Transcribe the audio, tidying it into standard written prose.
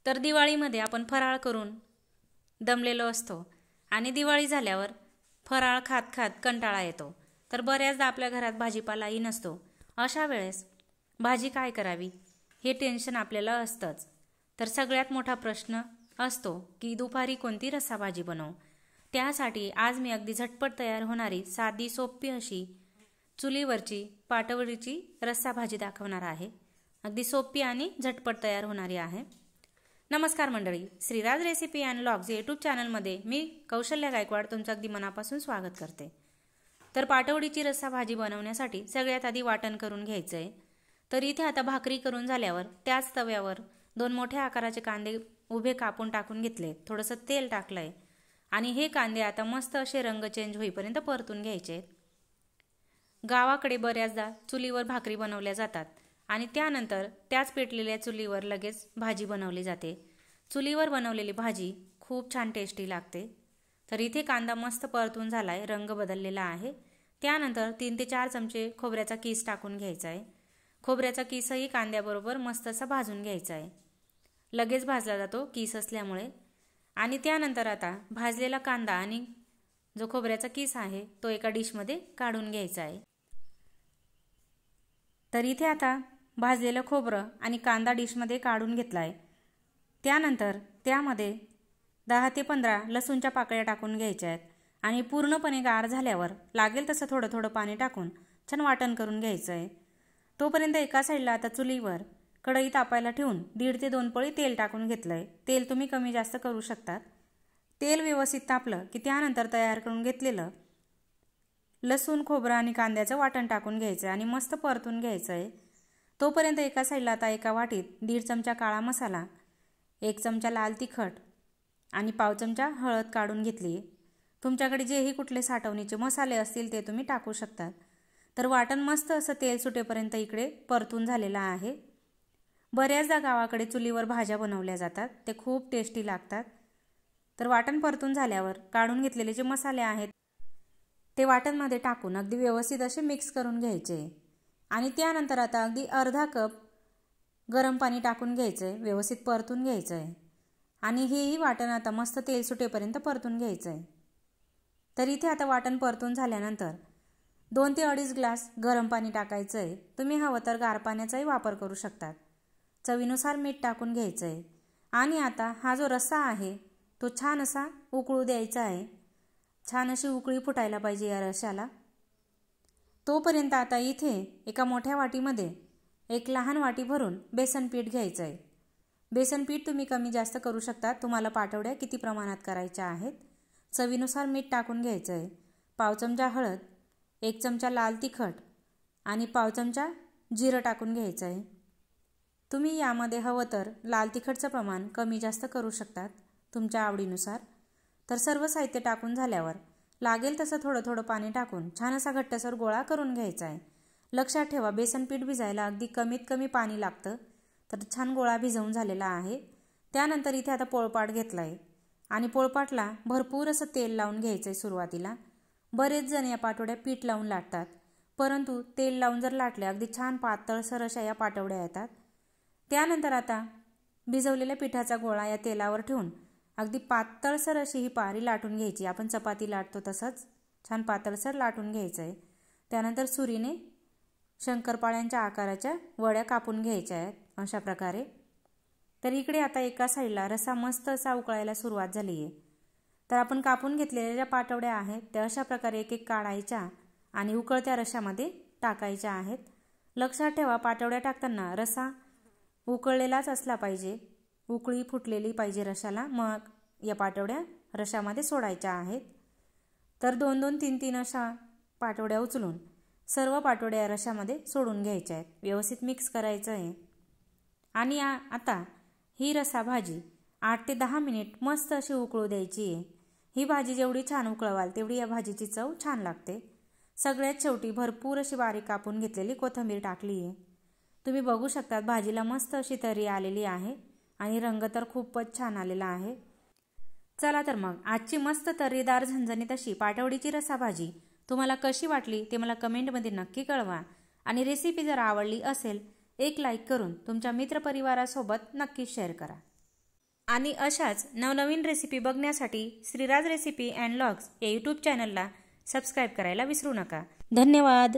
तर दिवाळीमध्ये आपण फराळ करून दमलेलो असतो आणि दिवाळी झाल्यावर फराळ खात खात कंटाळा येतो। तर बऱ्याचदा आपल्या घरात भाजीपालाही नसतो। अशा वेळेस भाजी काय करावी हे टेन्शन आपल्याला असतंच। तर सगळ्यात मोठा प्रश्न असतो की दुपारी कोणती रस्साभाजी बनवू। त्यासाठी आज मी अगदी झटपट तयार होणारी साधी सोपी अशी चुलीवरची पाटवडीची रस्साभाजी दाखवणार आहे। अगदी सोपी आणि झटपट तयार होणारी आहे। नमस्कार मंडळी, Shriraj recipe and vlogs YouTube चॅनलमध्ये मी कौशल्या गायकवाड तुमचं अगदी मनापासून स्वागत करते। तर पाटवडीची रस्साभाजी बनवण्यासाठी सगळ्यात आधी वाटण करून घ्यायचं आहे। तर इथे आता भाकरी करून झाल्यावर त्याच तव्यावर 2 मोठ्या आकाराचे कांदे उभे कापून टाकून घेतले, थोडंसं तेल टाकलंय आणि हे कांदे आता मस्त असे रंग चेंज होईपर्यंत परतून घ्यायचे। गावाकडे बऱ्याचदा चुलीवर भाकरी बनवल्या जातात आणि त्यानंतर त्याच पेटलेल्या चुलीवर लगेच भाजी बनवली जाते। चुलीवर बनवलेली भाजी खूप छान टेस्टी लागते। तर इथे कांदा मस्त परतून झालाय, रंग बदललेला आहे। त्यानंतर 3 ते 4 चमचे खोबऱ्याचा कीस टाकून घ्यायचा आहे। खोबऱ्याचा कीसही कांद्याबरोबर मस्त असा भाजून घ्यायचा आहे, लगेच भाजला जातो कीस असल्यामुळे। आणि त्यानंतर आता भाजलेला कांदा आणि जो खोबऱ्याचा कीस आहे तो एका डिशमध्ये काढून घ्यायचा आहे। तर इथे आता भाजलेलं खोबरं आणि कांदा डिशमध्ये काढून घेतलाय। त्यानंतर त्यामध्ये 10 ते 15 लसूणच्या पाकळ्या टाकून घ्यायच्या आहेत आणि पूर्णपणे गार झाल्यावर लागेल तसं थोडं थोडं पाणी टाकून छान वाटण करून घ्यायचं आहे। तोपर्यंत एका साईडला आता चुलीवर कढई तापायला ठेवून 1.5 ते 2 पळी तेल टाकून घेतलंय। तेल तुम्ही कमी जास्त करू शकतात। तेल व्यवस्थित तापलं की त्यानंतर तयार करून घेतलेलं लसूण, खोबरं आणि कांद्याचं वाटण टाकून घ्यायचं आणि मस्त परतून घ्यायचं आहे। तोपर्यंत एका साईडला आता एका वाटीत 1.5 चमचा काळा मसाला, 1 चमचा लाल तिखट आणि पाव चमचा हळद काढून घेतली। तुमच्याकडे जेही कुठले साठवणीचे मसाले असतील ते तुम्ही टाकू शकतात। तर वाटण मस्त असं तेल सुटेपर्यंत इकडे परतून झालेलं आहे। बऱ्याचदा गावाकडे चुलीवर भाज्या बनवल्या जातात, ते खूप टेस्टी लागतात। तर वाटण परतून झाल्यावर काढून घेतलेले जे मसाले आहेत ते वाटणमध्ये टाकून अगदी व्यवस्थित असे मिक्स करून घ्यायचे आणि त्यानंतर आता अगदी अर्धा कप गरम पाणी टाकून घ्यायचंय, व्यवस्थित परतून घ्यायचंय आणि हेही वाटण आता मस्त तेल सुटेपर्यंत परतून घ्यायचंय। तर इथे आता वाटण परतून झाल्यानंतर 2 ते 2.5 ग्लास गरम पाणी टाकायचंय। तुम्ही हवं तर गार पाण्याचाही वापर करू शकतात। चवीनुसार मीठ टाकून घ्यायचंय आणि आता हा जो रस्सा आहे तो छान असा उकळू द्यायचा आहे। छान अशी उकळी फुटायला पाहिजे या रश्शाला। तोपर्यंत आता इथे एका मोठ्या वाटीमध्ये 1 लहान वाटी भरून बेसन पीठ घ्यायचं आहे। बेसन पीठ तुम्ही कमी जास्त करू शकता, तुम्हाला पाटवड्या किती प्रमाणात करायच्या आहेत। चवीनुसार मीठ टाकून घ्यायचं आहे, पाव चमचा हळद, 1 चमचा लाल तिखट आणि पाव चमचा जिरं टाकून घ्यायचं आहे। तुम्ही यामध्ये हवं तर लाल तिखटचं प्रमाण कमी जास्त करू शकतात तुमच्या आवडीनुसार। तर सर्व साहित्य टाकून झाल्यावर लागेल तसं थोडं थोडं पाणी टाकून छान असा घट्टसर गोळा करून घ्यायचा आहे। लक्षात ठेवा, बेसन पीठ भिजायला अगदी कमीत कमी पाणी लागतं। तर छान गोळा भिजवून झालेला आहे। त्यानंतर इथे आता पोळपाट घेतलाय आणि पोळपाटला भरपूर असं तेल लावून घ्यायचंय। सुरुवातीला बरेच जण या पाटवड्या पीठ लावून लाटतात, परंतु तेल लावून जर लाटल्या अगदी छान पातळसर अशा या पाटवड्या येतात। त्यानंतर आता भिजवलेल्या पिठाचा गोळा या तेलावर ठेवून अगदी पातळसर अशी ही पारी लाटून घ्यायची। आपण चपाती लाटतो तसंच छान पातळसर लाटून घ्यायचं आहे। त्यानंतर सुरीने शंकरपाळ्यांच्या आकाराच्या वड्या कापून घ्यायच्या आहेत अशा प्रकारे। तर इकडे आता एका साईडला रस्सा मस्त असा उकळायला सुरुवात झाली आहे। तर आपण कापून घेतलेल्या ज्या पाटवड्या आहेत त्या अशा प्रकारे एक एक काढायच्या आणि उकळत्या रश्श्यामध्ये टाकायच्या आहेत। लक्षात ठेवा, पाटवड्या टाकताना रस्सा उकळलेलाच असला पाहिजे, उकळी फुटलेली पाहिजे रश्शाला, मग या पाटवड्या रश्शामध्ये सोडायच्या आहेत। तर 2-2, 3-3 अशा पाटवड्या उचलून सर्व पाटवड्या या रश्शामध्ये सोडून घ्यायच्या आहेत। व्यवस्थित मिक्स करायचं आहे आणि आता ही रस्सा भाजी 8 ते 10 मिनिट मस्त अशी उकळू द्यायची आहे। ही भाजी जेवढी छान उकळवाल तेवढी या भाजीची चव छान लागते। सगळ्यात शेवटी भरपूर अशी बारीक कापून घेतलेली कोथिंबीर टाकली आहे। तुम्ही बघू शकता भाजीला मस्त अशी तर्री आलेली आहे आणि रंग तर खूपच छान आलेला आहे। चला तर मग आजची मस्त तर्रीदार झणझणीत अशी पाटवडीची रस्सा भाजी तुम्हाला कशी वाटली ते मला कमेंटमध्ये नक्की कळवा आणि रेसिपी जर आवडली असेल एक लाईक करून तुमच्या मित्रपरिवारासोबत नक्की शेअर करा। आणि अशाच नवनवीन रेसिपी बघण्यासाठी श्रीराज रेसिपी अँड व्लॉग्स या यूट्यूब चॅनलला सबस्क्राईब करायला विसरू नका. धन्यवाद.